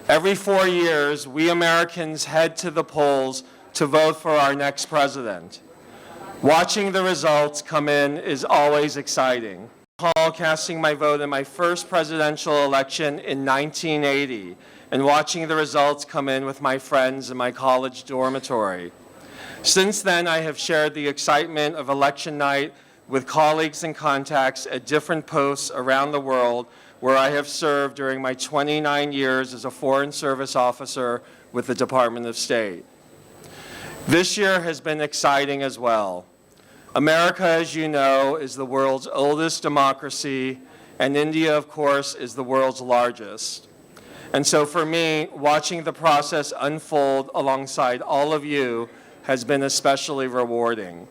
Every 4 years, we Americans head to the polls to vote for our next president. Watching the results come in is always exciting. I recall casting my vote in my first presidential election in 1980 and watching the results come in with my friends in my college dormitory. Since then, I have shared the excitement of election night with colleagues and contacts at different posts around the world where I have served during my 29 years as a Foreign Service officer with the Department of State. This year has been exciting as well. America, as you know, is the world's oldest democracy, and India, of course, is the world's largest. And so for me, watching the process unfold alongside all of you has been especially rewarding.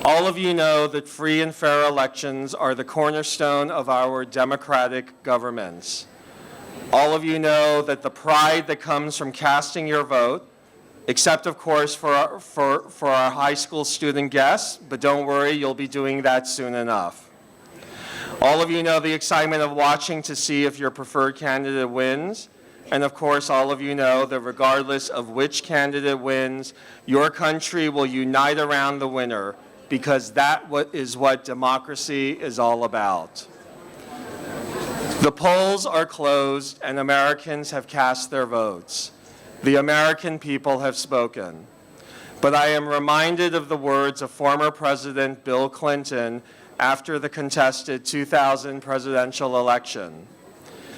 All of you know that free and fair elections are the cornerstone of our democratic governments. All of you know that the pride that comes from casting your vote, except of course for our high school student guests, but don't worry, you'll be doing that soon enough. All of you know the excitement of watching to see if your preferred candidate wins. And of course, all of you know that regardless of which candidate wins, your country will unite around the winner, because that is what democracy is all about. The polls are closed and Americans have cast their votes. The American people have spoken. But I am reminded of the words of former President Bill Clinton after the contested 2000 presidential election.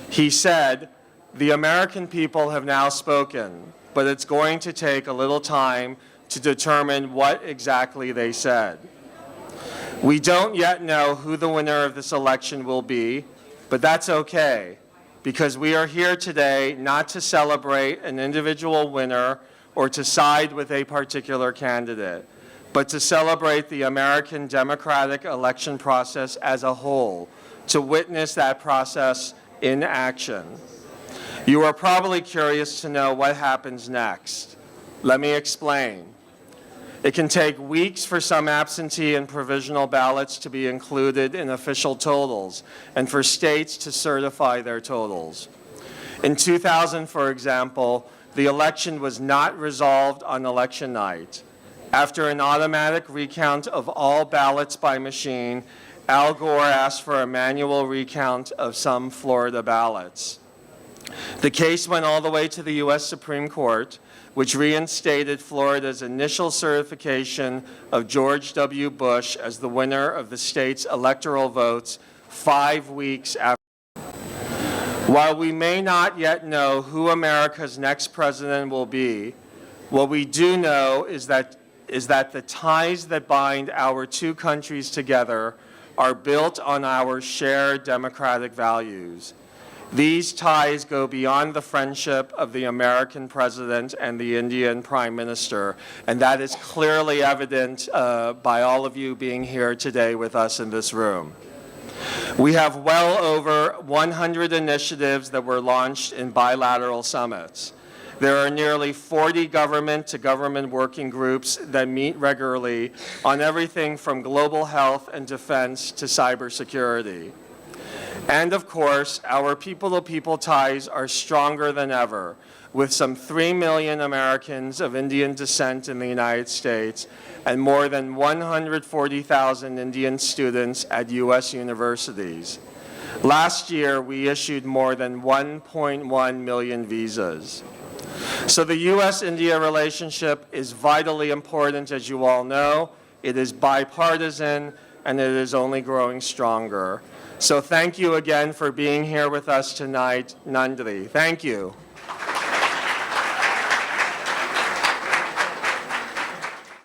He said, "The American people have now spoken, but it's going to take a little time to determine what exactly they said." We don't yet know who the winner of this election will be, but that's okay, because we are here today not to celebrate an individual winner or to side with a particular candidate, but to celebrate the American democratic election process as a whole, to witness that process in action. You are probably curious to know what happens next. Let me explain. It can take weeks for some absentee and provisional ballots to be included in official totals and for states to certify their totals. In 2000, for example, the election was not resolved on election night. After an automatic recount of all ballots by machine, Al Gore asked for a manual recount of some Florida ballots. The case went all the way to the U.S. Supreme Court, which reinstated Florida's initial certification of George W. Bush as the winner of the state's electoral votes 5 weeks after. While we may not yet know who America's next president will be, what we do know is that the ties that bind our two countries together are built on our shared democratic values. These ties go beyond the friendship of the American president and the Indian prime minister, and that is clearly evident by all of you being here today with us in this room. We have well over 100 initiatives that were launched in bilateral summits. There are nearly 40 government-to-government working groups that meet regularly on everything from global health and defense to cybersecurity. And of course, our people-to-people ties are stronger than ever, with some 3 million Americans of Indian descent in the United States and more than 140,000 Indian students at U.S. universities. Last year, we issued more than 1.1 million visas. So the U.S.-India relationship is vitally important, as you all know. It is bipartisan, and it is only growing stronger. So thank you again for being here with us tonight. Nandri. Thank you.